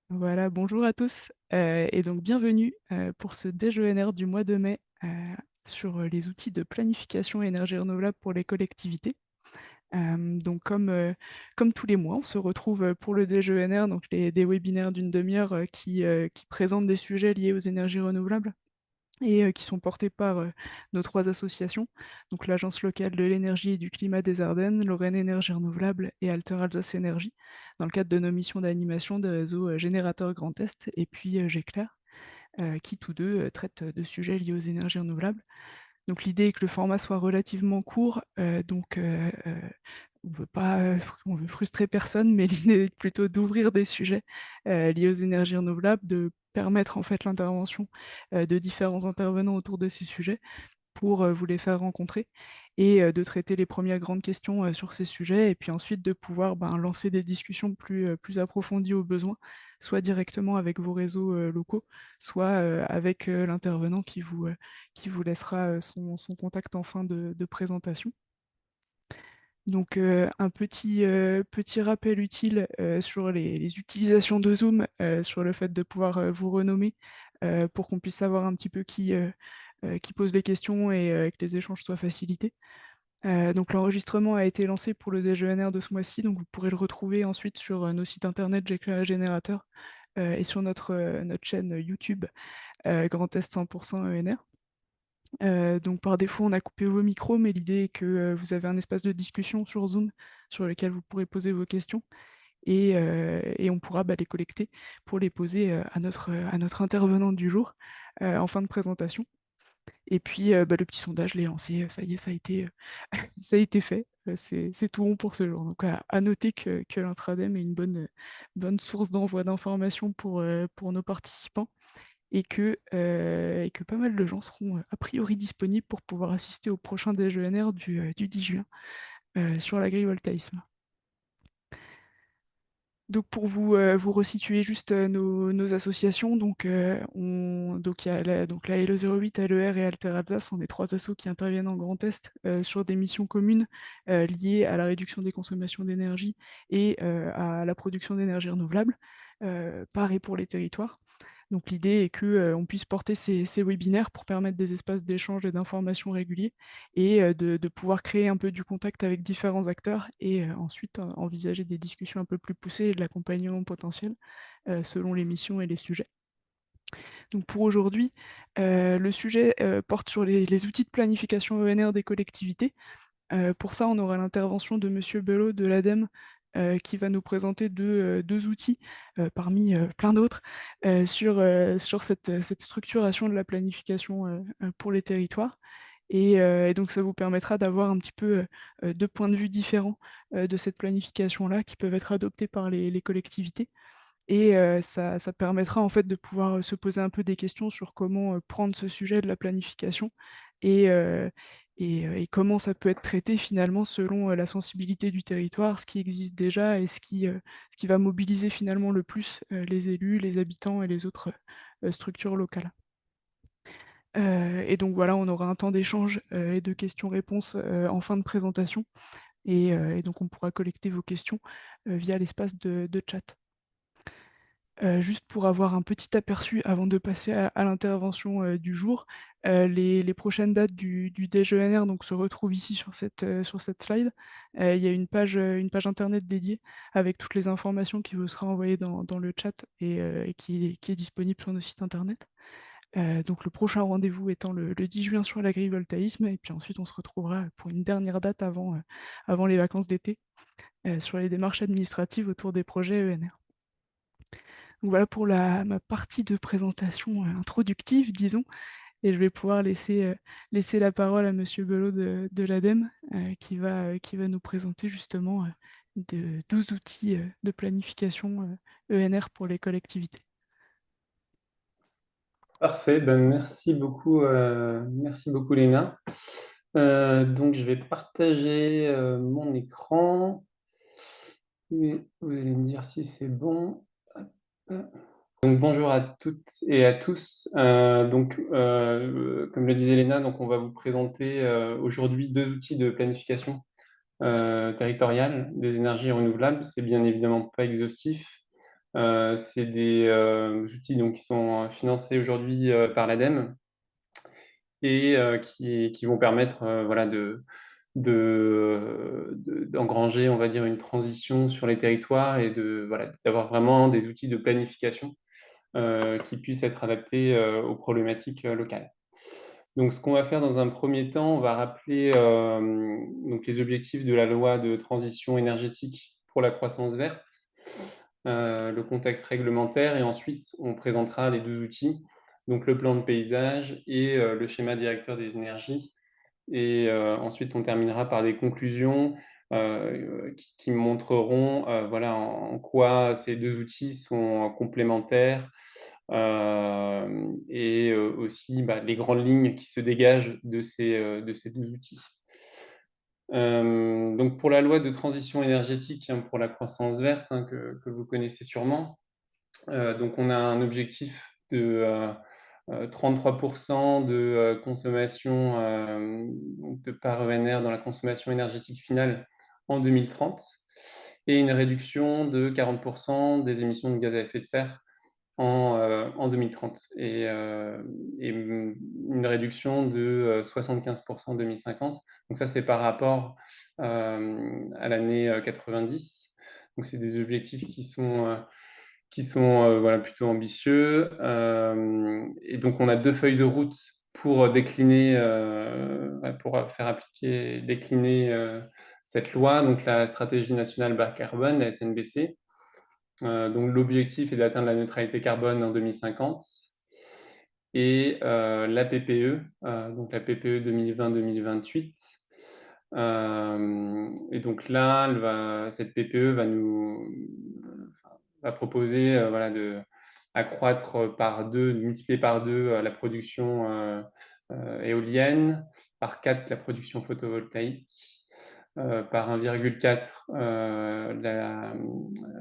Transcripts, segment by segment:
Voilà, bonjour à tous et donc bienvenue pour ce DGENR du mois de mai sur les outils de planification énergie renouvelable pour les collectivités. Donc comme tous les mois, on se retrouve pour le DGENR, donc des webinaires d'une demi-heure qui présentent des sujets liés aux énergies renouvelables et qui sont portés par nos trois associations, donc l'Agence locale de l'énergie et du climat des Ardennes, Lorraine Énergie Renouvelable et Alter Alsace Énergie, dans le cadre de nos missions d'animation des réseaux générateurs Grand Est et puis Géclair, qui tous deux traitent de sujets liés aux énergies renouvelables. Donc l'idée est que le format soit relativement court, on veut pas, on veut frustrer personne, mais l'idée est plutôt d'ouvrir des sujets, liés aux énergies renouvelables, de permettre en fait l'intervention, de différents intervenants autour de ces sujets pour, vous les faire rencontrer et de traiter les premières grandes questions, sur ces sujets et puis ensuite de pouvoir, lancer des discussions plus approfondies au besoin, soit directement avec vos réseaux, locaux, soit, avec, l'intervenant qui vous laissera, son contact en fin de présentation. Donc, un petit rappel utile, sur les utilisations de Zoom, sur le fait de pouvoir, vous renommer, pour qu'on puisse savoir un petit peu qui pose les questions et que les échanges soient facilités. Donc l'enregistrement a été lancé pour le DGENR de ce mois-ci, donc vous pourrez le retrouver ensuite sur, nos sites internet J'éclaire Générateur, et sur notre chaîne YouTube, Grand Est 100 ENR. Donc par défaut, on a coupé vos micros, mais l'idée est que, vous avez un espace de discussion sur Zoom, sur lequel vous pourrez poser vos questions et on pourra, les collecter pour les poser, à notre intervenant du jour, en fin de présentation. Et puis, le petit sondage, je l'ai lancé, ça y est, ça a été, ça a été fait, c'est tout bon pour ce jour. Donc à noter que l'Intra-Dem est une bonne source d'envoi d'informations pour nos participants et que pas mal de gens seront, a priori disponibles pour pouvoir assister au prochain DGENR du 10 juin, sur l'agrivoltaïsme. Donc pour vous resituer juste, nos associations, donc il y a la LE 08, LER et Alter Alsace sont les 3 assos qui interviennent en Grand Est, sur des missions communes, liées à la réduction des consommations d'énergie et à la production d'énergie renouvelable, pareil pour les territoires. Donc l'idée est que, on puisse porter ces webinaires pour permettre des espaces d'échange et d'information réguliers et de pouvoir créer un peu du contact avec différents acteurs et ensuite envisager des discussions un peu plus poussées et de l'accompagnement potentiel, selon les missions et les sujets. Donc pour aujourd'hui, le sujet, porte sur les outils de planification ENR des collectivités. Pour ça, on aura l'intervention de monsieur Belot de l'ADEME, qui va nous présenter 2 outils, parmi, plein d'autres, sur cette structuration de la planification, pour les territoires et donc ça vous permettra d'avoir un petit peu, 2 points de vue différents, de cette planification-là qui peuvent être adoptés par les collectivités et ça permettra en fait de pouvoir, se poser un peu des questions sur comment, prendre ce sujet de la planification et heu et comment ça peut être traité finalement selon, la sensibilité du territoire, ce qui existe déjà et ce qui va mobiliser finalement le plus, les élus, les habitants et les autres, structures locales. Et donc voilà, on aura un temps d'échange, et de questions-réponses, en fin de présentation et donc on pourra collecter vos questions, via l'espace de chat. Juste pour avoir un petit aperçu avant de passer à l'intervention, du jour, les prochaines dates du DGENR donc se retrouvent ici sur cette slide. Il y a une page internet dédiée avec toutes les informations qui vous sera envoyée dans le chat et qui est disponible sur nos sites internet. Donc le prochain rendez-vous étant le 10 juin sur l'agrivoltaïsme et puis ensuite on se retrouvera pour une dernière date avant les vacances d'été, sur les démarches administratives autour des projets ENR. Donc voilà pour ma partie de présentation, introductive disons et je vais pouvoir laisser la parole à monsieur Belot de l'ADEME, qui va nous présenter justement, de 12 outils, de planification, ENR pour les collectivités. Parfait, ben merci beaucoup Léna. Donc je vais partager mon écran et vous allez me dire si c'est bon. Hop. Donc bonjour à toutes et à tous. Comme le disait Léna, donc on va vous présenter aujourd'hui 2 outils de planification territoriale des énergies renouvelables. C'est bien évidemment pas exhaustif. C'est des outils donc, qui sont financés aujourd'hui par l'ADEME et qui vont permettre voilà, d'engranger, on va dire, une transition sur les territoires et voilà, d'avoir vraiment des outils de planification qui puissent être adaptés aux problématiques locales. Donc, ce qu'on va faire dans un premier temps, on va rappeler donc les objectifs de la loi de transition énergétique pour la croissance verte, le contexte réglementaire, et ensuite on présentera les deux outils, donc le plan de paysage et le schéma directeur des énergies. Et ensuite, on terminera par des conclusions qui montreront voilà, en quoi ces deux outils sont complémentaires et aussi les grandes lignes qui se dégagent de ces deux outils. Donc pour la loi de transition énergétique pour la croissance verte que vous connaissez sûrement, donc on a un objectif de 33% de consommation de part ENR dans la consommation énergétique finale en 2030 et une réduction de 40% des émissions de gaz à effet de serre en 2030 et une réduction de 75% en 2050. Donc ça, c'est par rapport à l'année 90. Donc c'est des objectifs qui sont voilà, plutôt ambitieux. Et donc on a deux feuilles de route pour décliner, pour faire appliquer, décliner cette loi, donc la stratégie nationale bas carbone, la SNBC. Donc l'objectif est d'atteindre la neutralité carbone en 2050 et la PPE, donc la PPE 2020-2028. Et donc là, cette PPE va proposer voilà, de accroître par deux, de multiplier par deux la production éolienne, par 4 la production photovoltaïque, par 1,4 la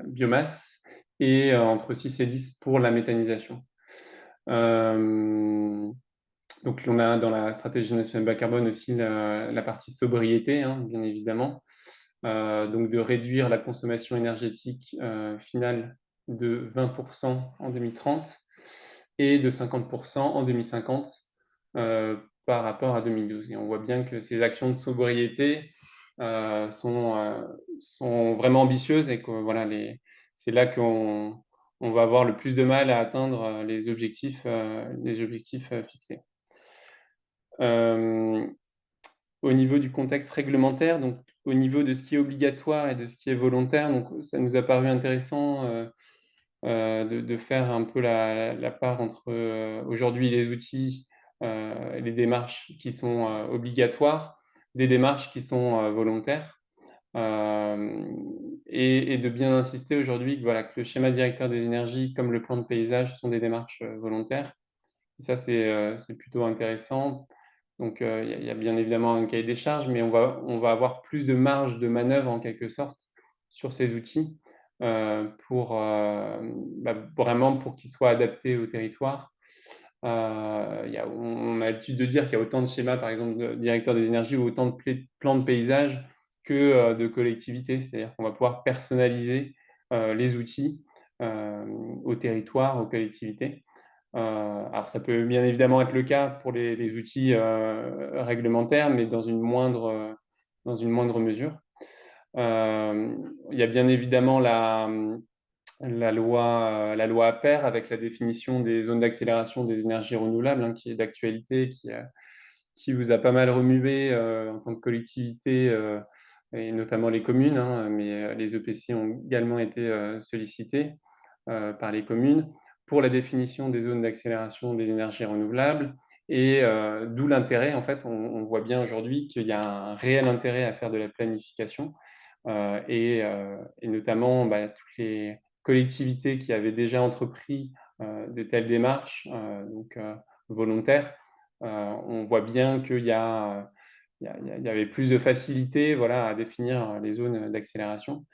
biomasse et entre 6 et 10 pour la méthanisation. Donc on a dans la stratégie nationale bas carbone aussi la partie sobriété, bien évidemment. Donc de réduire la consommation énergétique finale de 20% en 2030 et de 50% en 2050 par rapport à 2012. Et on voit bien que ces actions de sobriété sont vraiment ambitieuses et que voilà, c'est là qu'on va avoir le plus de mal à atteindre les objectifs fixés. Au niveau du contexte réglementaire, donc au niveau de ce qui est obligatoire et de ce qui est volontaire, donc ça nous a paru intéressant de faire un peu la part entre aujourd'hui les outils, les démarches qui sont obligatoires, des démarches qui sont volontaires, et de bien insister aujourd'hui que, voilà, que le schéma directeur des énergies comme le plan de paysage sont des démarches volontaires. Et ça, c'est plutôt intéressant. Donc, il y a bien évidemment un cahier des charges, mais on va avoir plus de marge de manœuvre en quelque sorte sur ces outils vraiment pour qu'ils soient adaptés au territoire. On a l'habitude de dire qu'il y a autant de schémas, par exemple, de directeur des énergies ou autant de plans de paysage que de collectivités. C'est-à-dire qu'on va pouvoir personnaliser les outils au territoire, aux collectivités. Alors ça peut bien évidemment être le cas pour les outils réglementaires, mais dans une moindre mesure. Il y a bien évidemment la loi APER avec la définition des zones d'accélération des énergies renouvelables, qui est d'actualité, qui vous a pas mal remué en tant que collectivité, et notamment les communes, mais les EPCI ont également été sollicités par les communes pour la définition des zones d'accélération des énergies renouvelables. Et d'où l'intérêt, en fait, on voit bien aujourd'hui qu'il y a un réel intérêt à faire de la planification et notamment toutes les collectivités qui avaient déjà entrepris de telles démarches volontaires. On voit bien qu'il y avait plus de facilité, voilà, à définir les zones d'accélération.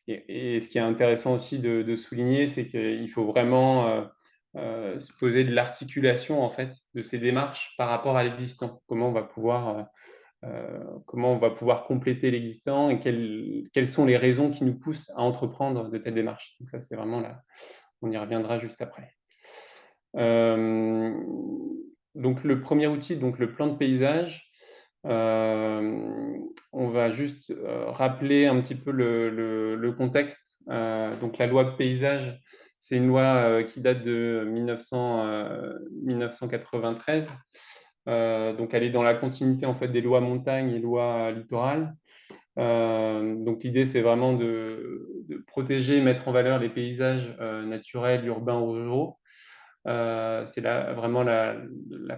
Et ce qui est intéressant aussi de souligner, c'est qu'il faut vraiment se poser de l'articulation en fait de ces démarches par rapport à l'existant. Comment on va pouvoir comment on va pouvoir compléter l'existant et quelles sont les raisons qui nous poussent à entreprendre de telles démarches. Donc ça, c'est vraiment là, on y reviendra juste après. Donc le premier outil, donc le plan de paysage, on va juste rappeler un petit peu le contexte. Donc la loi de paysage, c'est une loi qui date de 1993. Donc elle est dans la continuité en fait des lois montagne et lois littorales. Donc l'idée, c'est vraiment de protéger, mettre en valeur les paysages naturels, urbains ou ruraux. C'est vraiment la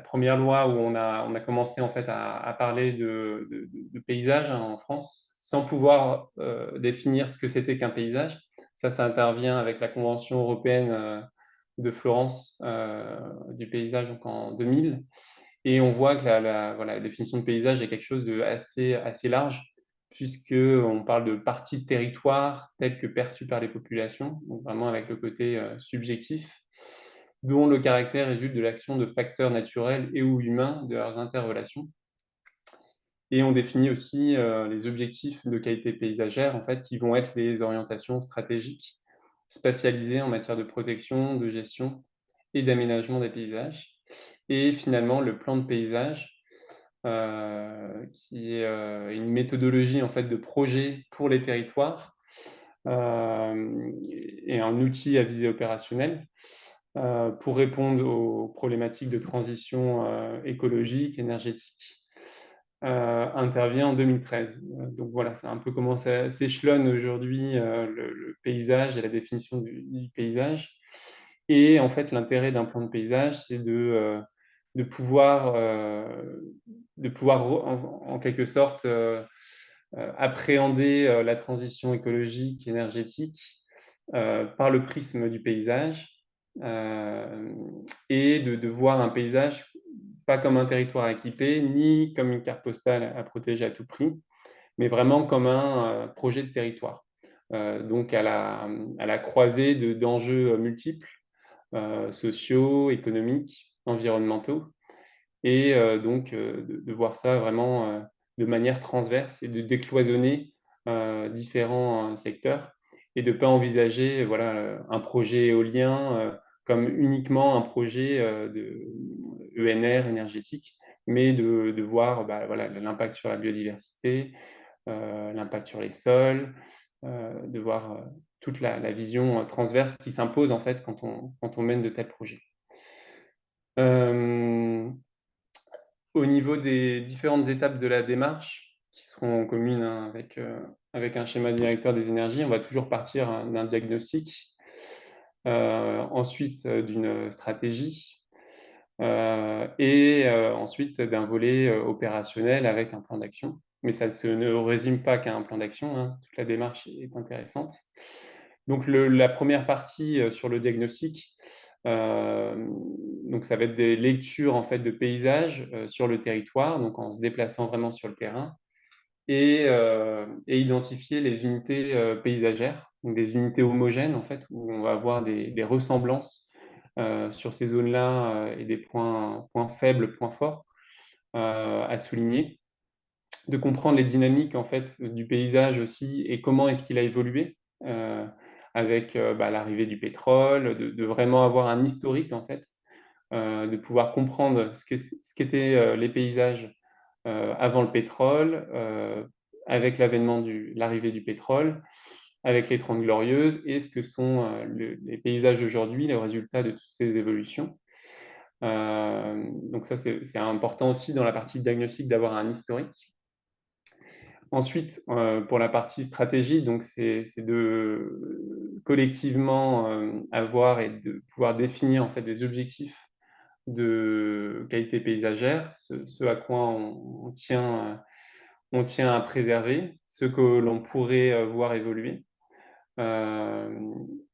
première loi où on a commencé en fait à parler de paysage hein, en France, sans pouvoir définir ce que c'était qu'un paysage. Ça intervient avec la Convention européenne de Florence du paysage donc en 2000. Et on voit que voilà, la définition de paysage est quelque chose de assez large, puisqu'on parle de parties de territoire telles que perçues par les populations, donc vraiment avec le côté subjectif, dont le caractère résulte de l'action de facteurs naturels et ou humains de leurs interrelations. Et on définit aussi les objectifs de qualité paysagère, en fait, qui vont être les orientations stratégiques spatialisées en matière de protection, de gestion et d'aménagement des paysages. Et finalement, le plan de paysage, qui est une méthodologie en fait de projet pour les territoires et un outil à visée opérationnelle pour répondre aux problématiques de transition écologique, énergétique, intervient en 2013. Donc voilà, c'est un peu comment ça s'échelonne aujourd'hui le paysage et la définition du paysage. Et en fait, l'intérêt d'un plan de paysage, c'est de pouvoir, en quelque sorte appréhender la transition écologique, énergétique par le prisme du paysage et de voir un paysage pas comme un territoire à équiper, ni comme une carte postale à protéger à tout prix, mais vraiment comme un projet de territoire. Donc à la croisée d'enjeux multiples, sociaux, économiques, environnementaux, et donc de voir ça vraiment de manière transverse et de décloisonner différents secteurs et de ne pas envisager voilà, un projet éolien comme uniquement un projet de ENR énergétique, mais de voir bah, voilà, l'impact sur la biodiversité, l'impact sur les sols, de voir toute la vision transverse qui s'impose en fait quand on mène de tels projets. Au niveau des différentes étapes de la démarche, qui seront communes hein, avec un schéma directeur des énergies, on va toujours partir hein, d'un diagnostic, ensuite d'une stratégie, et ensuite d'un volet opérationnel avec un plan d'action. Mais ça ne résume pas qu'à un plan d'action, hein. Toute la démarche est intéressante. Donc la première partie sur le diagnostic, donc ça va être des lectures en fait de paysages sur le territoire, donc en se déplaçant vraiment sur le terrain, et identifier les unités paysagères, donc des unités homogènes en fait, où on va avoir des ressemblances sur ces zones-là et des points faibles, points forts à souligner, de comprendre les dynamiques en fait du paysage aussi et comment est-ce qu'il a évolué avec bah, l'arrivée du pétrole, de vraiment avoir un historique en fait, de pouvoir comprendre ce qu'étaient les paysages avant le pétrole, avec l'arrivée du pétrole, avec les Trente Glorieuses et ce que sont les paysages aujourd'hui, les résultats de toutes ces évolutions. Donc ça, c'est important aussi dans la partie diagnostic d'avoir un historique. Ensuite, pour la partie stratégie, donc c'est de collectivement avoir et de pouvoir définir en fait des objectifs de qualité paysagère, ce à quoi on tient à préserver, ce que l'on pourrait voir évoluer.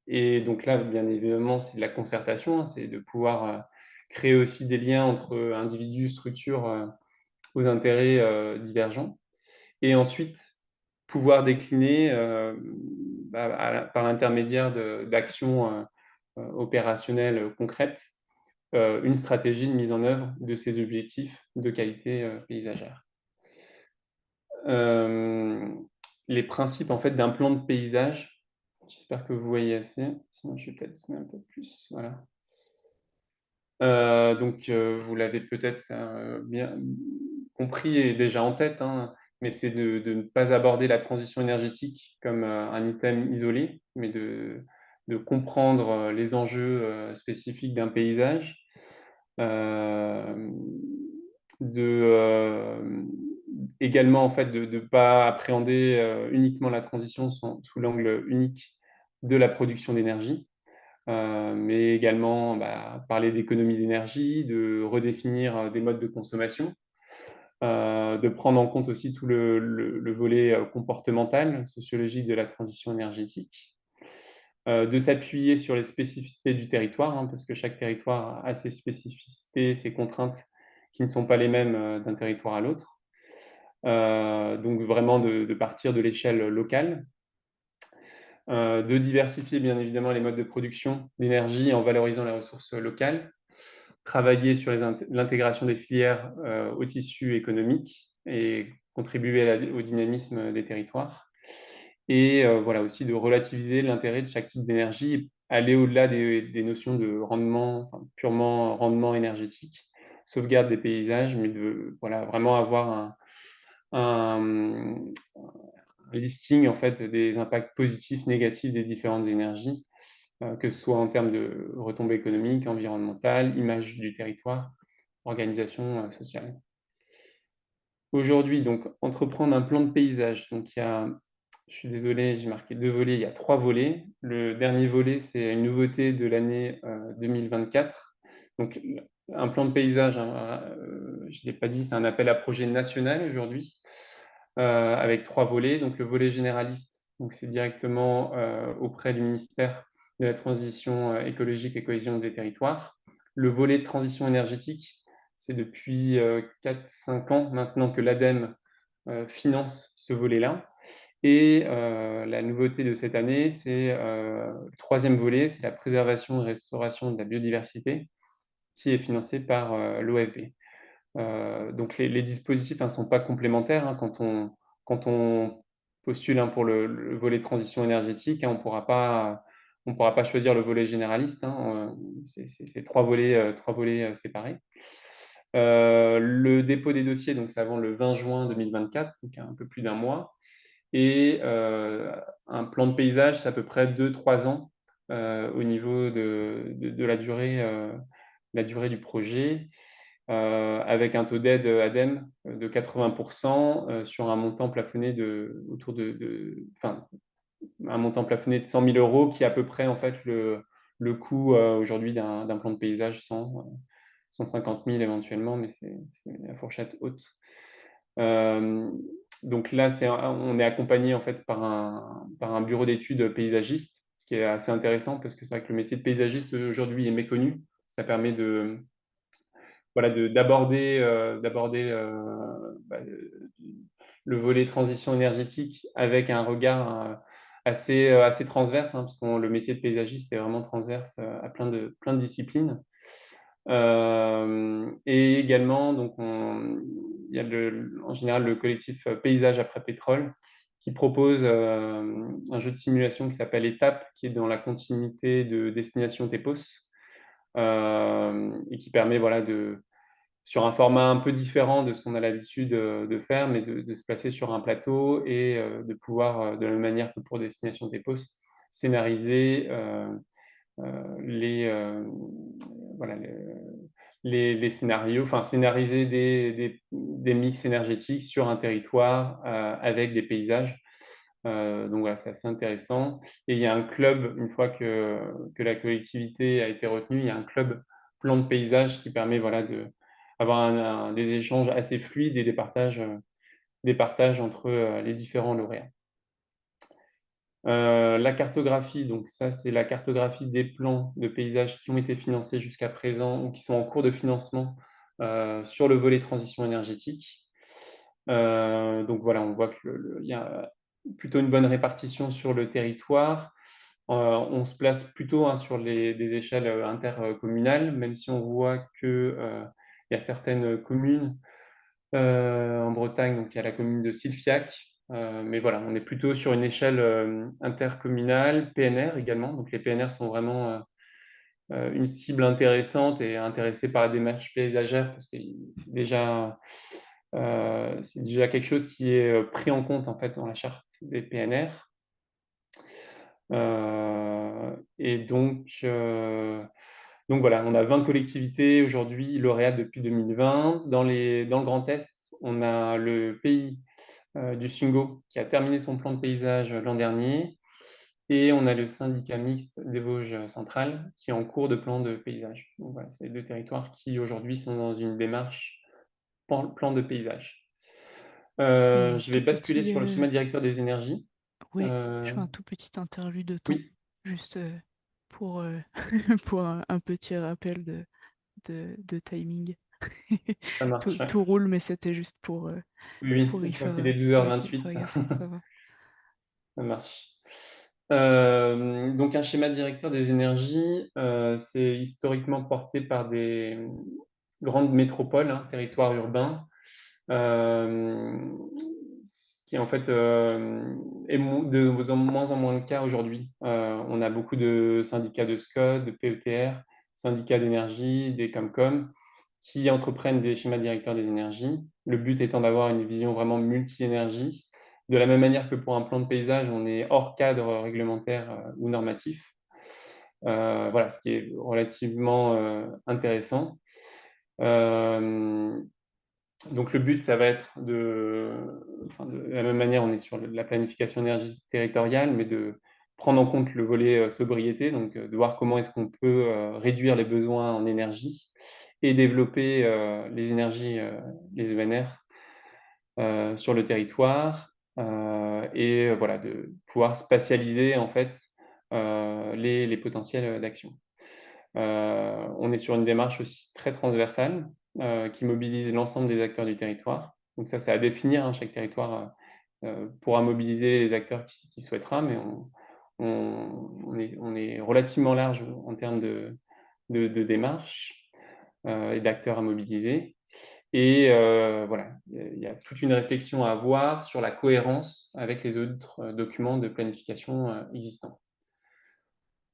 Et donc là, bien évidemment, c'est de la concertation, hein, c'est de pouvoir créer aussi des liens entre individus, structures aux intérêts divergents. Et ensuite, pouvoir décliner par l'intermédiaire d'actions opérationnelles concrètes une stratégie de mise en œuvre de ces objectifs de qualité paysagère. les principes en fait d'un plan de paysage. J'espère que vous voyez assez, sinon je vais peut-être zoomer un peu plus, voilà. Donc, vous l'avez peut-être bien compris et déjà en tête, hein, mais c'est de ne pas aborder la transition énergétique comme un item isolé, mais de comprendre les enjeux spécifiques d'un paysage, euh, également en fait de ne pas appréhender uniquement la transition sous l'angle unique de la production d'énergie, mais également parler d'économie d'énergie, de redéfinir des modes de consommation, de prendre en compte aussi tout le volet comportemental, sociologique de la transition énergétique, de s'appuyer sur les spécificités du territoire, hein, parce que chaque territoire a ses spécificités, ses contraintes qui ne sont pas les mêmes d'un territoire à l'autre. Donc vraiment de partir de l'échelle locale, de diversifier bien évidemment les modes de production d'énergie en valorisant les ressources locales, travailler sur l'intégration des filières au tissu économique et contribuer au dynamisme des territoires. Et voilà aussi de relativiser l'intérêt de chaque type d'énergie, aller au-delà des notions de rendement, enfin, purement rendement énergétique, sauvegarde des paysages, mais de voilà, vraiment avoir un listing en fait des impacts positifs, négatifs des différentes énergies, que ce soit en termes de retombées économiques, environnementales, image du territoire, organisation sociale. Aujourd'hui, donc, entreprendre un plan de paysage. Donc, je suis désolé, j'ai marqué 2 volets, il y a 3 volets. Le dernier volet, c'est une nouveauté de l'année 2024. Donc, un plan de paysage, hein, je ne l'ai pas dit, c'est un appel à projet national aujourd'hui, avec 3 volets. Donc, le volet généraliste, donc c'est directement auprès du ministère de la Transition écologique et cohésion des territoires. Le volet de transition énergétique, c'est depuis 4-5 ans maintenant que l'ADEME finance ce volet-là. Et la nouveauté de cette année, c'est le troisième volet, c'est la préservation et restauration de la biodiversité, qui est financé par l'OFB. Donc les dispositifs ne sont pas complémentaires, hein, quand on postule pour le volet transition énergétique, hein, on ne pourra pas choisir le volet généraliste, hein, c'est trois volets séparés. Le dépôt des dossiers, donc c'est avant le 20 juin 2024, donc un peu plus d'un mois. Et un plan de paysage, c'est à peu près 2-3 ans au niveau de la durée du projet, avec un taux d'aide ADEME de 80% sur un montant plafonné un montant plafonné de 100 000 euros, qui est à peu près en fait le coût aujourd'hui d'un plan de paysage, 150 000 éventuellement, mais c'est la fourchette haute. Donc là, on est accompagné en fait par un bureau d'études paysagiste, ce qui est assez intéressant parce que c'est vrai que le métier de paysagiste aujourd'hui est méconnu. Ça permet d'aborder le volet transition énergétique avec un regard assez transverse, hein, parce que le métier de paysagiste est vraiment transverse à plein de disciplines. Et également, donc il y a en général le collectif Paysage après pétrole qui propose un jeu de simulation qui s'appelle Étape, qui est dans la continuité de Destination Tepos, et qui permet voilà, sur un format un peu différent de ce qu'on a l'habitude de faire, mais de se placer sur un plateau et de pouvoir, de la même manière que pour Destination Tepos, scénariser voilà, les scénarios, enfin scénariser des mix énergétiques sur un territoire avec des paysages. Donc voilà, c'est assez intéressant. Et il y a un club, une fois que la collectivité a été retenue, il y a un club plan de paysage qui permet voilà, d'avoir des échanges assez fluides et des partages entre les différents lauréats. La cartographie, donc ça c'est la cartographie des plans de paysages qui ont été financés jusqu'à présent ou qui sont en cours de financement sur le volet transition énergétique. Donc voilà, on voit qu'il y a plutôt une bonne répartition sur le territoire. On se place plutôt sur des échelles intercommunales, même si on voit qu'il y a certaines communes en Bretagne, donc il y a la commune de Silfiac. Mais voilà, on est plutôt sur une échelle intercommunale, PNR également. Donc les PNR sont vraiment une cible intéressante et intéressée par la démarche paysagère parce que c'est déjà quelque chose qui est pris en compte en fait dans la charte des PNR. Et donc voilà, on a 20 collectivités aujourd'hui lauréates depuis 2020. Dans le Grand Est, on a le pays du Sungo qui a terminé son plan de paysage l'an dernier. Et on a le syndicat mixte des Vosges centrales qui est en cours de plan de paysage. Donc voilà, c'est les deux territoires qui aujourd'hui sont dans une démarche plan de paysage. Et Je vais tout basculer petit, sur le schéma directeur des énergies. ouais, je Euh, fais un tout petit interlude de temps, oui, juste pour, pour un petit rappel de timing. ça marche. Ouais. Tout roule, mais c'était juste Oui, pour oui, y je vois faire, qu'il est pour y faire 12h28. gaffe, ça va. Ça marche. Donc un schéma directeur des énergies, c'est historiquement porté par des grandes métropoles, hein, territoires urbains, ce qui en fait est de moins en moins le cas aujourd'hui. On a beaucoup de syndicats de SCOT, de PETR, syndicats d'énergie, des Comcom, qui entreprennent des schémas directeurs des énergies. Le but étant d'avoir une vision vraiment multi-énergie. De la même manière que pour un plan de paysage, on est hors cadre réglementaire ou normatif. Voilà, ce qui est relativement intéressant. Euh, donc le but, ça va être de la même manière, on est sur la planification énergétique territoriale, mais de prendre en compte le volet sobriété, donc de voir comment est-ce qu'on peut réduire les besoins en énergie et développer les énergies, les ENR, sur le territoire, et voilà, de pouvoir spatialiser en fait les potentiels d'action. On est sur une démarche aussi très transversale qui mobilise l'ensemble des acteurs du territoire. Donc ça, c'est à définir, hein. Chaque territoire pourra mobiliser les acteurs qui souhaitera, mais on est relativement large en termes de démarches et d'acteurs à mobiliser. Et voilà, il y a toute une réflexion à avoir sur la cohérence avec les autres documents de planification existants.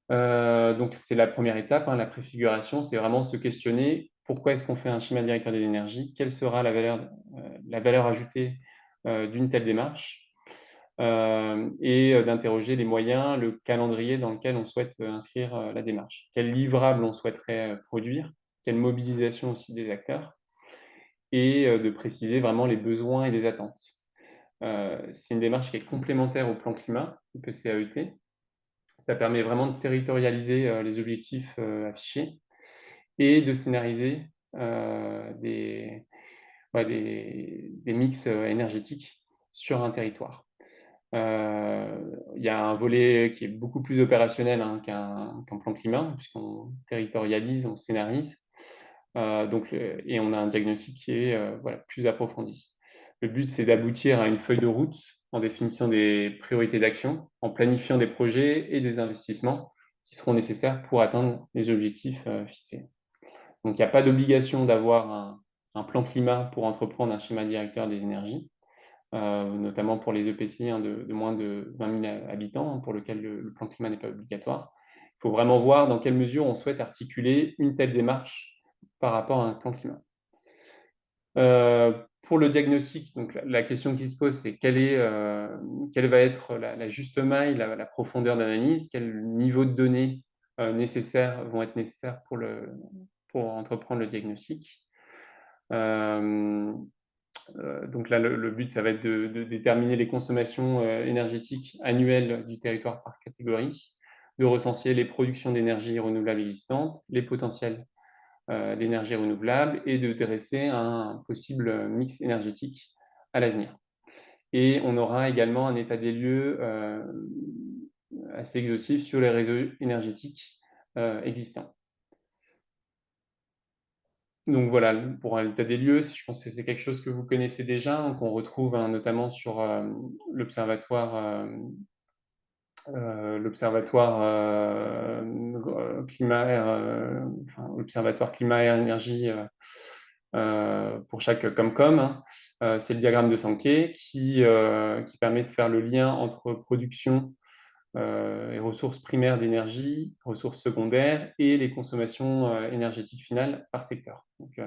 Donc c'est la première étape, hein, la préfiguration, c'est vraiment se questionner pourquoi est-ce qu'on fait un schéma directeur des énergies, quelle sera la valeur ajoutée d'une telle démarche, et d'interroger les moyens, le calendrier dans lequel on souhaite inscrire la démarche, quel livrable on souhaiterait produire, quelle mobilisation aussi des acteurs, et de préciser vraiment les besoins et les attentes. C'est une démarche qui est complémentaire au plan climat, le PCAET. Ça permet vraiment de territorialiser les objectifs affichés et de scénariser des mix énergétiques sur un territoire. Il y a un volet qui est beaucoup plus opérationnel, hein, qu'un plan climat, puisqu'on territorialise, on scénarise. Et on a un diagnostic qui est voilà, plus approfondi. Le but, c'est d'aboutir à une feuille de route en définissant des priorités d'action, en planifiant des projets et des investissements qui seront nécessaires pour atteindre les objectifs fixés. Donc, il n'y a pas d'obligation d'avoir un plan climat pour entreprendre un schéma directeur des énergies, notamment pour les EPCI, hein, de moins de 20 000 habitants, hein, pour lequel le plan climat n'est pas obligatoire. Il faut vraiment voir dans quelle mesure on souhaite articuler une telle démarche par rapport à un plan climat. Pour le diagnostic, donc la question qui se pose, c'est quelle va être la juste maille, la profondeur d'analyse, quel niveau de données vont être nécessaires pour entreprendre le diagnostic. Donc là, le but, ça va être de déterminer les consommations énergétiques annuelles du territoire par catégorie, de recenser les productions d'énergie renouvelable existantes, les potentiels d'énergie renouvelable et de dresser un possible mix énergétique à l'avenir. Et on aura également un état des lieux assez exhaustif sur les réseaux énergétiques existants. Donc voilà, pour l'état des lieux, je pense que c'est quelque chose que vous connaissez déjà, qu'on retrouve notamment sur l'observatoire climat, l'observatoire climat et énergie pour chaque Comcom, hein. C'est le diagramme de Sankey qui permet de faire le lien entre production et ressources primaires d'énergie, ressources secondaires et les consommations énergétiques finales par secteur. Donc,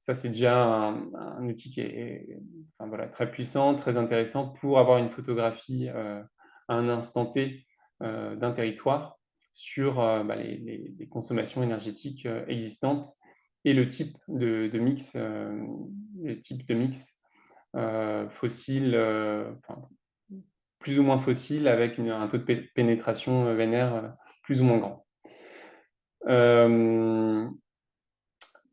ça, c'est déjà un outil qui est enfin, voilà, très puissant, très intéressant pour avoir une photographie à un instant T d'un territoire sur les consommations énergétiques existantes et le type de mix, les types de mix fossiles, enfin, plus ou moins fossiles avec un taux de pénétration vénère plus ou moins grand.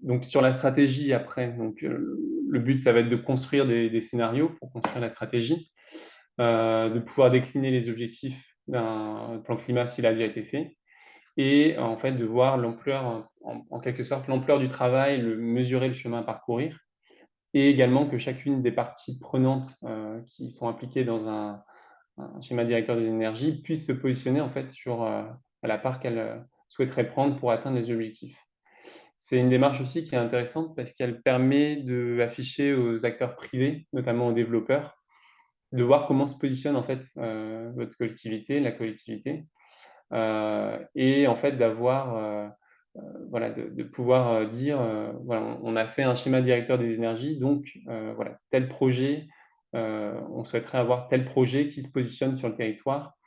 Donc sur la stratégie après, donc, le but ça va être de construire des scénarios pour construire la stratégie, de pouvoir décliner les objectifs d'un plan climat s'il a déjà été fait, et en fait de voir l'ampleur, en quelque sorte l'ampleur du travail, mesurer le chemin à parcourir, et également que chacune des parties prenantes qui sont impliquées dans un schéma directeur des énergies puisse se positionner en fait sur la part qu'elle souhaiterait prendre pour atteindre les objectifs. C'est une démarche aussi qui est intéressante parce qu'elle permet d'afficher aux acteurs privés, notamment aux développeurs, de voir comment se positionne en fait votre collectivité, la collectivité, et en fait d'avoir voilà, de pouvoir dire voilà, on a fait un schéma directeur des énergies, donc voilà, tel projet, on souhaiterait avoir tel projet qui se positionne sur le territoire.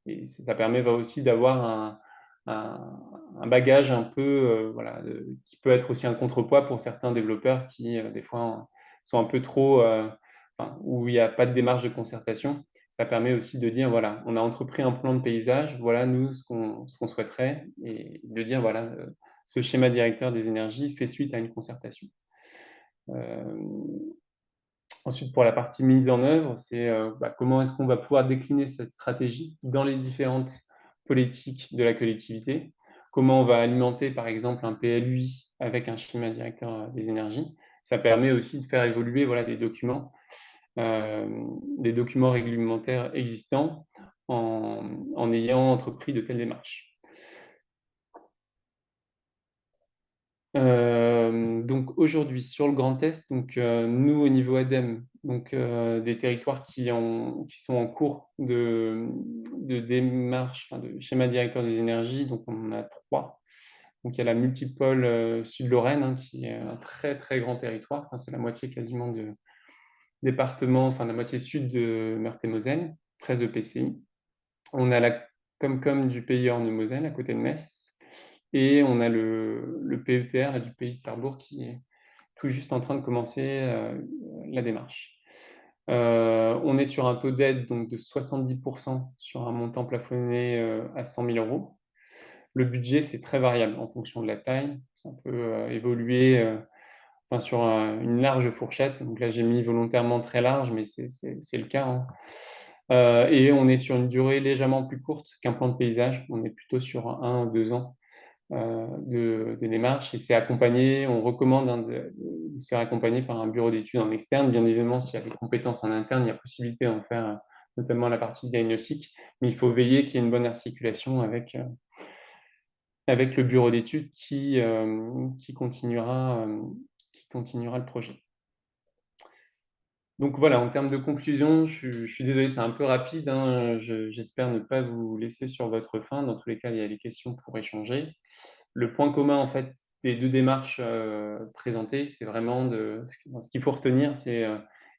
Et ça permet aussi d'avoir un bagage un peu, voilà, qui peut être aussi un contrepoids pour certains développeurs qui, des fois, sont un peu trop, enfin, où il n'y a pas de démarche de concertation. Ça permet aussi de dire, voilà, on a entrepris un plan de paysage, voilà, nous, ce qu'on souhaiterait, et de dire, voilà, ce schéma directeur des énergies fait suite à une concertation. Ensuite, pour la partie mise en œuvre, c'est comment est-ce qu'on va pouvoir décliner cette stratégie dans les différentes politiques de la collectivité, comment on va alimenter, par exemple, un PLUI avec un schéma directeur des énergies. Ça permet aussi de faire évoluer voilà, des documents réglementaires existants en ayant entrepris de telles démarches. Donc aujourd'hui, sur le Grand Est, donc, nous, au niveau ADEME, donc, des territoires qui sont en cours de démarche, enfin, de schéma directeur des énergies, donc on en a 3. Donc il y a la Multipole Sud-Lorraine, hein, qui est un très très grand territoire, enfin, c'est la moitié quasiment de département, enfin la moitié sud de Meurthe-et-Moselle, 13 EPCI. On a la Comcom du pays Orne-Moselle, à côté de Metz, et on a le PETR du pays de Sarrebourg qui est tout juste en train de commencer la démarche. On est sur un taux d'aide donc de 70% sur un montant plafonné à 100 000 euros. Le budget, c'est très variable en fonction de la taille. Ça peut évoluer enfin, sur une large fourchette. Donc là, j'ai mis volontairement très large, mais c'est le cas, hein. Et on est sur une durée légèrement plus courte qu'un plan de paysage. On est plutôt sur 1 ou 2 ans de démarche, et c'est accompagné, on recommande de se faire accompagner par un bureau d'études en externe. Bien évidemment, s'il y a des compétences en interne, il y a possibilité d'en faire notamment la partie diagnostic, mais il faut veiller qu'il y ait une bonne articulation avec le bureau d'études qui continuera le projet. Donc voilà, en termes de conclusion, je suis désolé, c'est un peu rapide, hein, j'espère ne pas vous laisser sur votre faim. Dans tous les cas, il y a les questions pour échanger. Le point commun en fait des deux démarches présentées, c'est vraiment ce qu'il faut retenir, c'est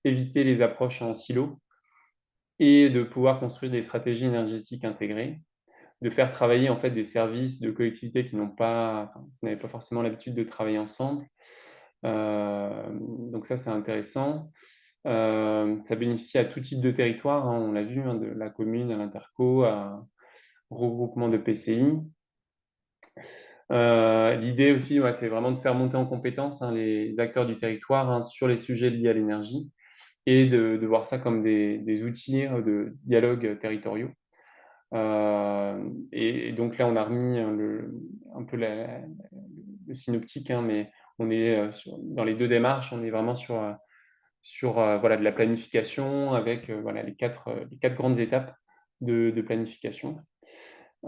éviter les approches en silo et de pouvoir construire des stratégies énergétiques intégrées, de faire travailler en fait des services de collectivités qui n'avaient pas forcément l'habitude de travailler ensemble. Donc ça, c'est intéressant. Ça bénéficie à tout type de territoire, hein, on l'a vu, hein, de la commune à l'interco, à regroupement de PCI. L'idée aussi, ouais, c'est vraiment de faire monter en compétence, hein, les acteurs du territoire, hein, sur les sujets liés à l'énergie, et de voir ça comme des outils de dialogue territoriaux. Et donc là, on a remis un peu le synoptique, hein, mais on est dans les deux démarches, on est vraiment sur voilà, de la planification avec voilà, les quatre grandes étapes de planification.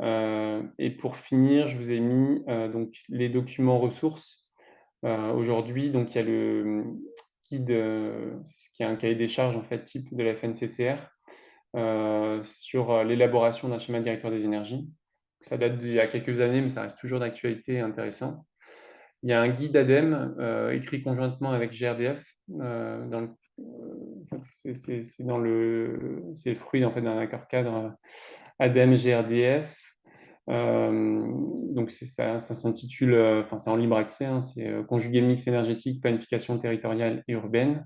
Et pour finir, je vous ai mis donc les documents ressources aujourd'hui. Donc il y a le guide, qui est un cahier des charges en fait type de la FNCCR, sur l'élaboration d'un schéma directeur des énergies. Ça date d'il y a quelques années, mais ça reste toujours d'actualité et intéressant. Il y a un guide ADEME écrit conjointement avec GRDF. C'est le fruit en fait d'un accord cadre ADEME GRDF. Donc ça s'intitule, enfin c'est en libre accès, hein, c'est Conjuguer le mix énergétique, planification territoriale et urbaine.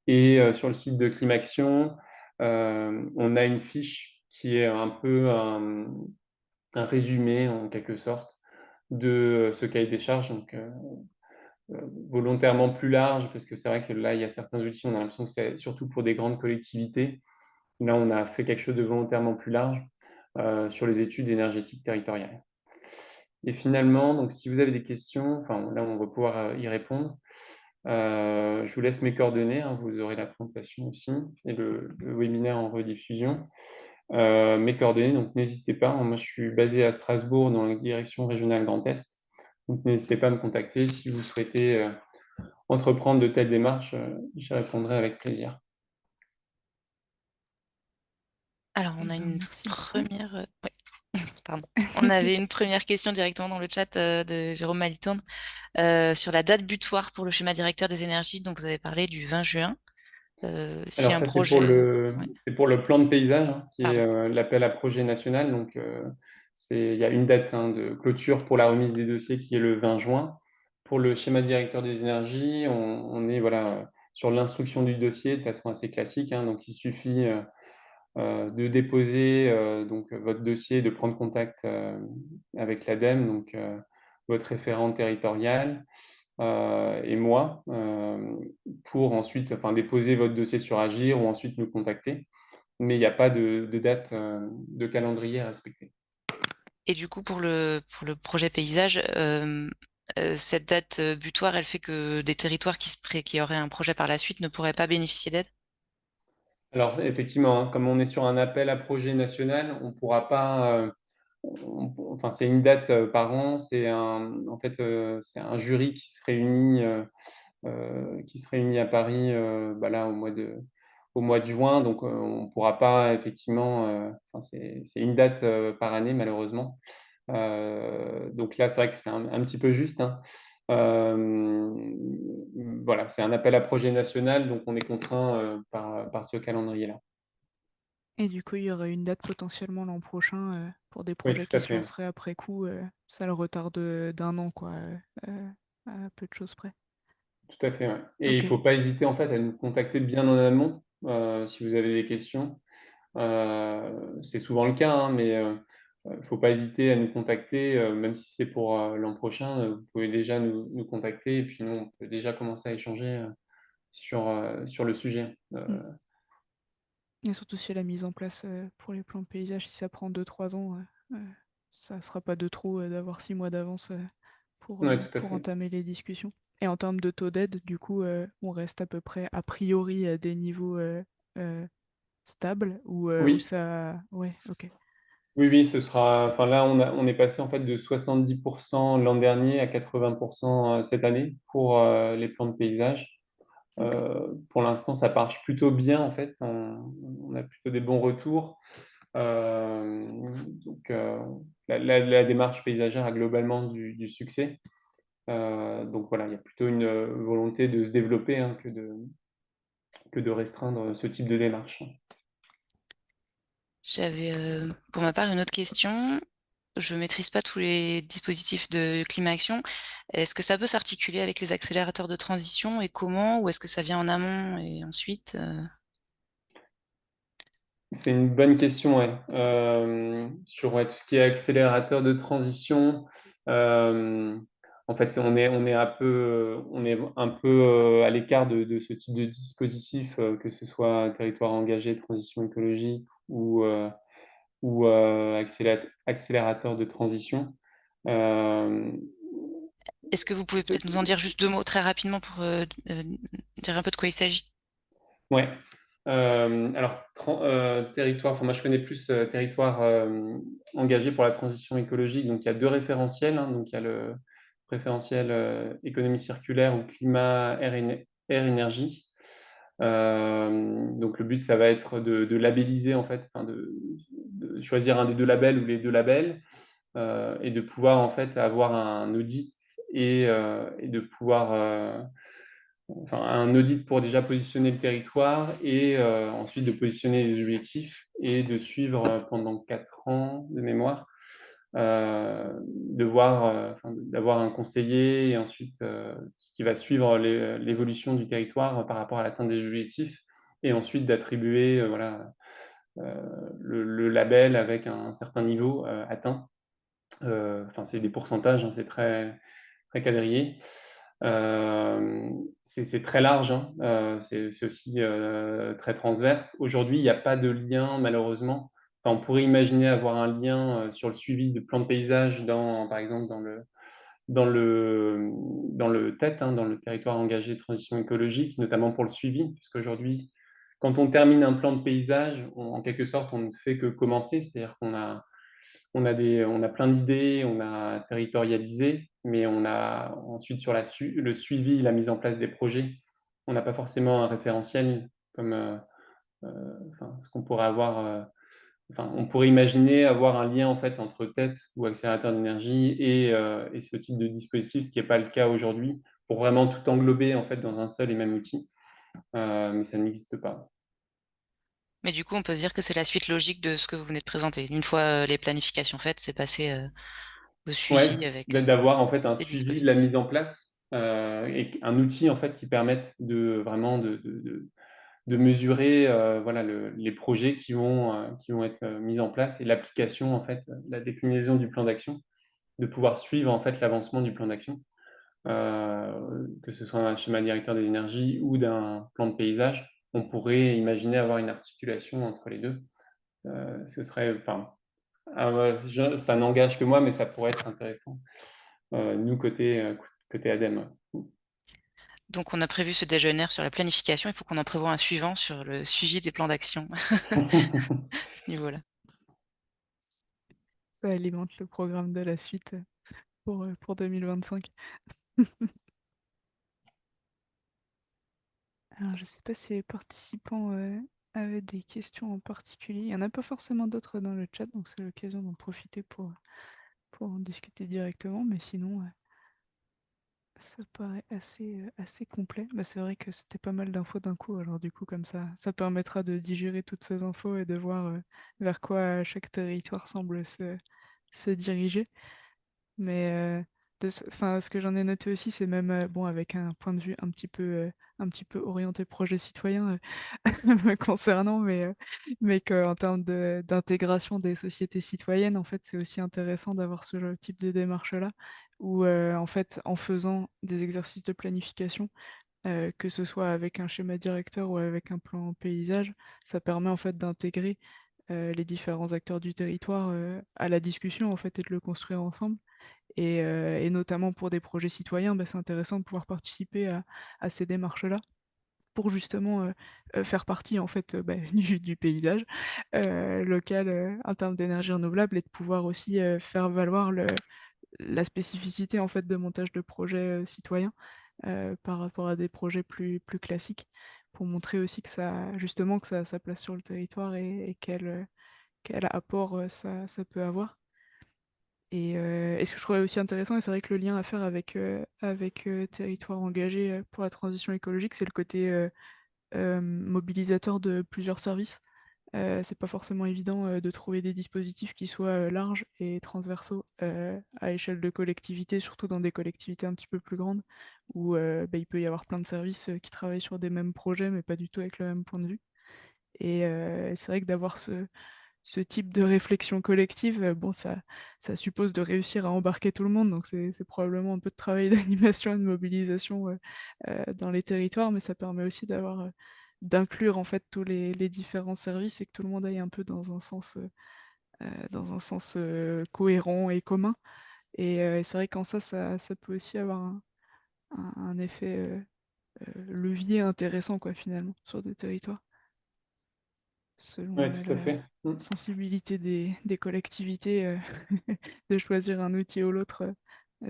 Et sur le site de Climaction, on a une fiche qui est un peu un résumé en quelque sorte de ce cahier des charges, donc volontairement plus large, parce que c'est vrai que là, il y a certains outils, on a l'impression que c'est surtout pour des grandes collectivités. Là, on a fait quelque chose de volontairement plus large sur les études énergétiques territoriales. Et finalement, donc, si vous avez des questions, enfin, là, on va pouvoir y répondre. Je vous laisse mes coordonnées, hein, vous aurez la présentation aussi et le webinaire en rediffusion. Mes coordonnées, donc n'hésitez pas. Moi, je suis basé à Strasbourg dans la direction régionale Grand Est. Donc n'hésitez pas à me contacter si vous souhaitez entreprendre de telles démarches. J'y répondrai avec plaisir. Alors, Eh on a ben, une merci beaucoup. première. Ouais, pardon. On avait une première question directement dans le chat de Jérôme Malitourne sur la date butoir pour le schéma directeur des énergies. Donc, vous avez parlé du 20 juin. Si Alors un ça, projet. Ouais, c'est pour le plan de paysage, hein, qui est pardon. l'appel à projet national. Donc, il y a une date, hein, de clôture pour la remise des dossiers qui est le 20 juin. Pour le schéma directeur des énergies, on est voilà, sur l'instruction du dossier de façon assez classique, hein. Donc, il suffit de déposer donc, votre dossier, de prendre contact avec l'ADEME, donc votre référent territorial, et moi, pour ensuite déposer votre dossier sur Agir ou ensuite nous contacter. Mais il n'y a pas de date de calendrier à respecter. Et du coup, pour le projet paysage, cette date butoir, elle fait que des territoires qui auraient un projet par la suite ne pourraient pas bénéficier d'aide? Alors effectivement, hein, comme on est sur un appel à projet national, on ne pourra pas. Enfin, c'est une date par an. En fait, c'est un jury qui se réunit à Paris là, au mois de juin. Donc, on ne pourra pas effectivement. C'est une date par année, malheureusement. Donc là, c'est vrai que c'est un petit peu juste, hein. Euh, voilà, c'est un appel à projet national, donc on est contraint par ce calendrier-là. Et du coup, il y aurait une date potentiellement l'an prochain pour des Oui, projets tout qui à se fait. lanceraient après coup. Ça le retarde d'un an, quoi, à peu de choses près. Tout à fait, ouais. Et il Ok. ne faut pas hésiter en fait à nous contacter bien en amont si vous avez des questions. C'est souvent le cas, hein, mais il ne faut pas hésiter à nous contacter, même si c'est pour l'an prochain. Vous pouvez déjà nous contacter et puis nous, on peut déjà commencer à échanger sur le sujet. Mm. Et surtout si la mise en place pour les plans de paysage, si ça prend 2 3 ans, ça sera pas de trop d'avoir 6 mois d'avance Oui, tout à pour fait. entamer les discussions. Et en termes de taux d'aide, du coup, on reste à peu près a priori à des niveaux stables ou Oui, ça. Ouais, ok. oui, oui, ce sera. Enfin là, on est passé en fait de 70% l'an dernier à 80% cette année pour les plans de paysage. Ok. Pour l'instant, ça marche plutôt bien en fait. On a plutôt des bons retours. Euh, donc, la démarche paysagère a globalement du succès. Donc voilà, il y a plutôt une volonté de se développer, hein, que de restreindre ce type de démarche. J'avais pour ma part une autre question. Je maîtrise pas tous les dispositifs de climat-action. Est-ce que ça peut s'articuler avec les accélérateurs de transition et comment? Ou est-ce que ça vient en amont et ensuite? C'est une bonne question, ouais. Sur ouais, tout ce qui est accélérateur de transition, euh, en fait, on est un peu à l'écart de ce type de dispositif, que ce soit territoire engagé, transition écologique ou accélérateur de transition. Euh, Est-ce que vous pouvez ce- peut-être nous en dire juste deux mots très rapidement pour dire un peu de quoi il s'agit? Ouais. Alors, territoire, enfin, moi je connais plus territoire engagé pour la transition écologique. Donc, il y a deux référentiels, hein. Donc, il y a le préférentiel économie circulaire ou climat, air, énergie. Donc le but, ça va être de labelliser, en fait, de choisir un des 2 labels ou les 2 labels, et de pouvoir, en fait, avoir un audit et de pouvoir un audit pour déjà positionner le territoire et ensuite de positionner les objectifs et de suivre pendant 4 ans de mémoire, d'avoir un conseiller et ensuite qui va suivre l'évolution du territoire par rapport à l'atteinte des objectifs et ensuite d'attribuer le label avec un certain niveau atteint. C'est des pourcentages, hein, c'est très, très quadrillé. C'est très large, hein. C'est aussi très transverse. Aujourd'hui, il n'y a pas de lien, malheureusement. On pourrait imaginer avoir un lien sur le suivi de plans de paysage, par exemple, dans le TET, hein, dans le territoire engagé de transition écologique, notamment pour le suivi, puisqu'aujourd'hui, quand on termine un plan de paysage, en quelque sorte, on ne fait que commencer, c'est-à-dire on a plein d'idées, on a territorialisé, mais on a ensuite sur le suivi, la mise en place des projets, on n'a pas forcément un référentiel comme ce qu'on pourrait avoir. On pourrait imaginer avoir un lien en fait entre TET ou accélérateur d'énergie et ce type de dispositif, ce qui n'est pas le cas aujourd'hui, pour vraiment tout englober en fait dans un seul et même outil, mais ça n'existe pas. Mais du coup, on peut se dire que c'est la suite logique de ce que vous venez de présenter. Une fois les planifications faites, c'est passé au Ouais, suivi avec d'avoir en fait un ces suivi de la dispositifs. mise en place et un outil en fait qui permette de vraiment de mesurer voilà, les projets qui vont être mis en place et l'application en fait, la déclinaison du plan d'action, de pouvoir suivre en fait l'avancement du plan d'action, que ce soit un schéma directeur des énergies ou d'un plan de paysage. On pourrait imaginer avoir une articulation entre les deux. Ce serait, ça n'engage que moi, mais ça pourrait être intéressant. Nous, côté ADEME. Donc, on a prévu ce déjeuner sur la planification. Il faut qu'on en prévoie un suivant sur le suivi des plans d'action à ce niveau-là. Ça alimente le programme de la suite pour 2025. Alors, je sais pas si les participants avaient des questions en particulier. Il n'y en a pas forcément d'autres dans le chat, donc c'est l'occasion d'en profiter pour en discuter directement. Mais sinon, ça paraît assez complet. Bah, c'est vrai que c'était pas mal d'infos d'un coup. Alors du coup, comme ça permettra de digérer toutes ces infos et de voir vers quoi chaque territoire semble se diriger. Mais ce que j'en ai noté aussi, c'est même bon avec un point de vue un petit peu orienté projet citoyen me concernant, mais qu'en termes d'intégration des sociétés citoyennes, en fait, c'est aussi intéressant d'avoir ce type de démarche-là, où en fait, en faisant des exercices de planification, que ce soit avec un schéma directeur ou avec un plan paysage, ça permet en fait d'intégrer les différents acteurs du territoire à la discussion en fait et de le construire ensemble. Et notamment pour des projets citoyens, bah, c'est intéressant de pouvoir participer à ces démarches-là pour justement faire partie en fait bah, du paysage local en termes d'énergie renouvelable et de pouvoir aussi faire valoir la spécificité en fait de montage de projets citoyens par rapport à des projets plus classiques pour montrer aussi que ça justement que ça a sa place sur le territoire et quel apport ça peut avoir. Et ce que je trouvais aussi intéressant, et c'est vrai que le lien à faire avec territoire engagé pour la transition écologique, c'est le côté mobilisateur de plusieurs services. C'est pas forcément évident de trouver des dispositifs qui soient larges et transversaux à échelle de collectivité, surtout dans des collectivités un petit peu plus grandes, où bah, il peut y avoir plein de services qui travaillent sur des mêmes projets, mais pas du tout avec le même point de vue. Et c'est vrai que d'avoir ce type de réflexion collective, bon, ça suppose de réussir à embarquer tout le monde, donc c'est probablement un peu de travail d'animation et de mobilisation dans les territoires, mais ça permet aussi d'inclure en fait tous les différents services et que tout le monde aille un peu dans un sens cohérent et commun. Et c'est vrai qu'en ça peut aussi avoir un effet levier intéressant quoi finalement sur des territoires selon Oui, tout à la fait. Mm. sensibilité des collectivités de choisir un outil ou l'autre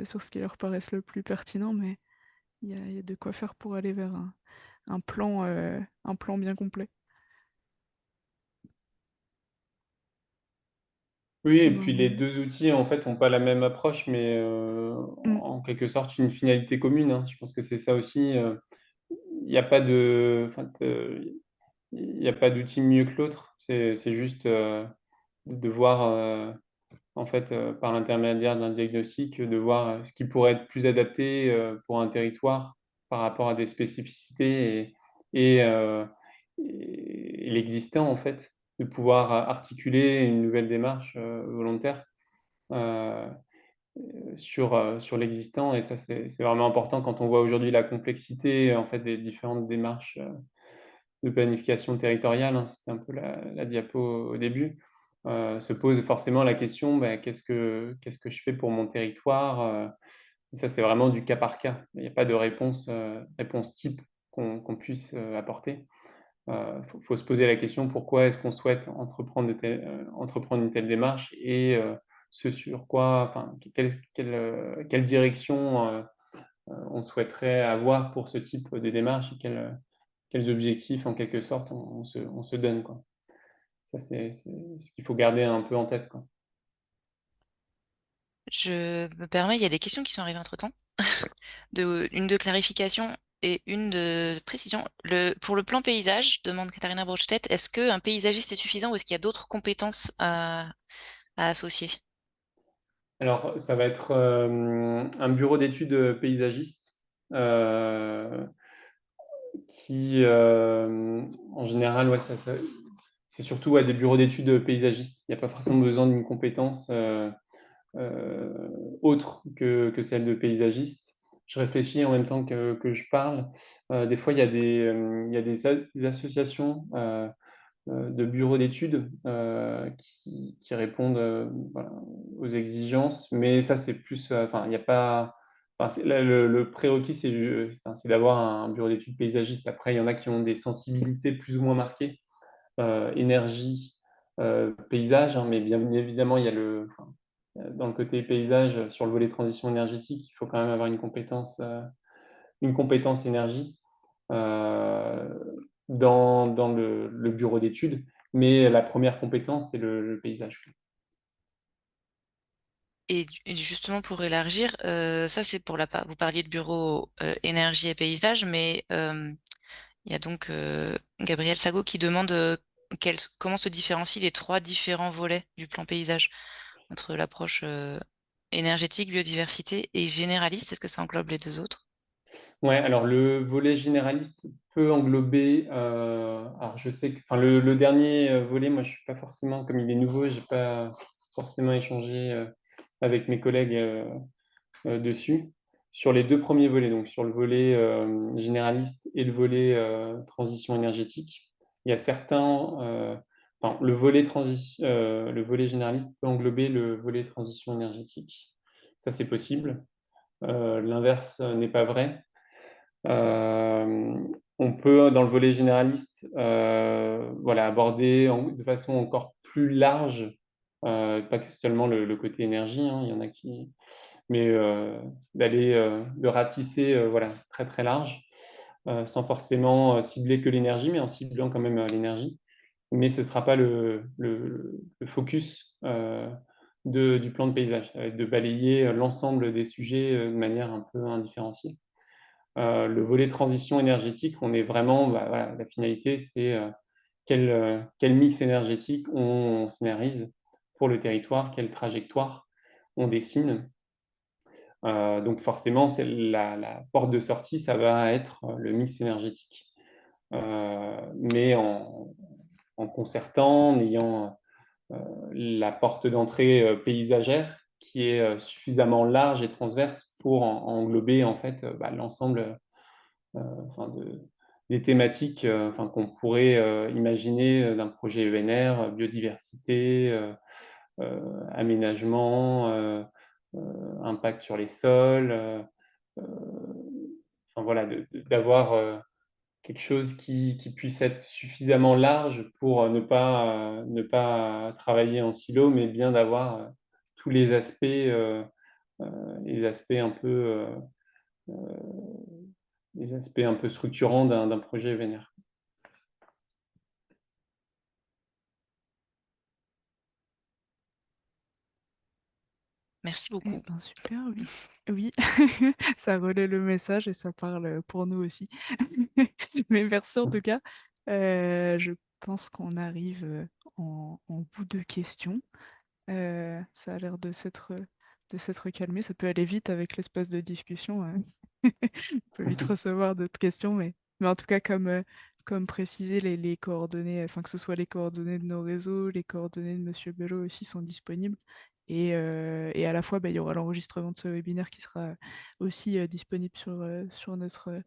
sur ce qui leur paraisse le plus pertinent, mais il y a de quoi faire pour aller vers un plan bien complet. Oui, et puis les Ben, 2 outils, en fait, ont pas la même approche, mais mmh, en quelque sorte, une finalité commune, hein. Je pense que c'est ça aussi, il y a pas de enfin, il y a pas d'outil mieux que l'autre. C'est juste, de voir, en fait, par l'intermédiaire d'un diagnostic, de voir, ce qui pourrait être plus adapté, pour un territoire par rapport à des spécificités et heu et l'existant, en fait, de pouvoir articuler une nouvelle démarche, volontaire, heu, sur l'existant et ça, c'est vraiment important quand on voit aujourd'hui la complexité, en fait, des différentes démarches, de planification territoriale, hein, c'était un peu la diapo au début, se pose forcément la question, bah, qu'est-ce que je fais pour mon territoire? Ça, c'est vraiment du cas par cas. Il n'y a pas de réponse type qu'on puisse, apporter. Faut se poser la question: «Pourquoi est-ce qu'on souhaite entreprendre une telle démarche?» et ce sur quoi enfin, quelle direction, on souhaiterait avoir pour ce type de démarche et quels objectifs, en quelque sorte, on se donne, quoi. Ça, c'est ce qu'il faut garder un peu en tête, quoi. Je me permets, il y a des questions qui sont arrivées entre-temps. Une de clarification et une de précision. Pour le plan paysage, demande Katharina Brochtet, est-ce qu'un paysagiste est suffisant ou est-ce qu'il y a d'autres compétences à associer? Alors, ça va être, un bureau d'études, paysagiste, heu, qui, en général, ouais, ça c'est surtout, ouais, des bureaux d'études, paysagistes. Il y a pas forcément besoin d'une compétence, heu, autre que celle de paysagiste. Je réfléchis en même temps que je parle. Des fois, il y a des associations, de bureaux d'études, qui répondent, voilà, aux exigences, mais ça, c'est plus, enfin, il y a pas enfin, c'est là, le prérequis, enfin, c'est d'avoir un bureau d'études paysagiste. Après, il y en a qui ont des sensibilités plus ou moins marquées, énergie, paysage, hein, mais bien évidemment, il y a dans le côté paysage, sur le volet transition énergétique, il faut quand même avoir une compétence énergie, dans le bureau d'études, mais la première compétence, c'est le paysage. Et justement pour élargir, ça c'est pour vous parliez de bureau énergie et paysage, mais il y a donc Gabriel Sago qui demande comment se différencient les trois différents volets du plan paysage entre l'approche énergétique, biodiversité et généraliste. Est-ce que ça englobe les deux autres? Ouais, alors le volet généraliste peut englober, alors je sais que enfin le dernier, volet, moi je suis pas forcément comme il est nouveau, j'ai pas forcément échangé, avec mes collègues, dessus. Sur les 2 premiers volets, donc sur le volet, généraliste et le volet, transition énergétique, il y a certains, enfin le volet généraliste peut englober le volet transition énergétique. Ça, c'est possible. L'inverse, n'est pas vrai. On peut, dans le volet généraliste, voilà, aborder de façon encore plus large, pas que seulement le côté énergie, hein, il y en a qui mais de ratisser, voilà, très, très large, sans forcément, cibler que l'énergie, mais en ciblant quand même, l'énergie. Mais ce ne sera pas le focus, du plan de paysage, de balayer, l'ensemble des sujets, de manière un peu indifférenciée. Le volet transition énergétique, on est vraiment, bah, voilà, la finalité, c'est, quel mix énergétique on scénarise pour le territoire, quelle trajectoire on dessine. Donc forcément, c'est la porte de sortie, ça va être, le mix énergétique. Mais en concertant, en ayant, la porte d'entrée, paysagère qui est, suffisamment large et transverse pour englober en fait, bah, l'ensemble, enfin des thématiques, enfin qu'on pourrait, imaginer, d'un projet ENR, biodiversité, aménagement, impact sur les sols, enfin voilà, d'avoir, quelque chose qui puisse être suffisamment large pour, ne pas travailler en silo, mais bien d'avoir, tous les aspects, les aspects un peu structurants d'un projet vénère. Merci Eh beaucoup. ben, super, oui. Oui, ça relaie le message et ça parle, pour nous aussi. Mais merci en tout cas. Je pense qu'on arrive, en bout de questions. Ça a l'air de s'être calmé. Ça peut aller vite avec l'espace de discussion, On peut vite recevoir d'autres questions, mais en tout cas, comme précisé, les coordonnées, enfin, que ce soit les coordonnées de nos réseaux, les coordonnées de Monsieur Bello aussi sont disponibles. Et à la fois, bah, il y aura l'enregistrement de ce webinaire qui sera aussi disponible sur notre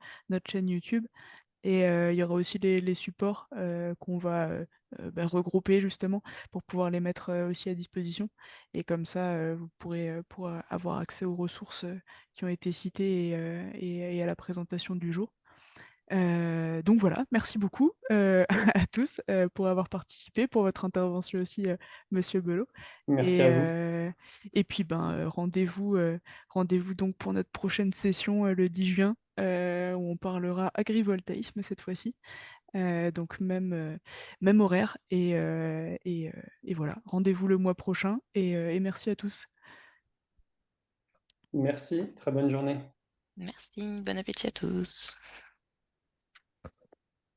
chaîne YouTube. Et il y aura aussi les supports qu'on va bah, regrouper justement pour pouvoir les mettre aussi à disposition. Et comme ça, vous pourrez avoir accès aux ressources qui ont été citées et à la présentation du jour. Donc voilà, merci beaucoup à tous pour avoir participé, pour votre intervention aussi, Monsieur Belot. Merci Et, à vous. euh, et puis ben, rendez-vous donc pour notre prochaine session le 10 juin, où on parlera agrivoltaïsme cette fois-ci. Donc même horaire. Et voilà, rendez-vous le mois prochain et merci à tous. Merci, très bonne journée. Merci, bon appétit à tous.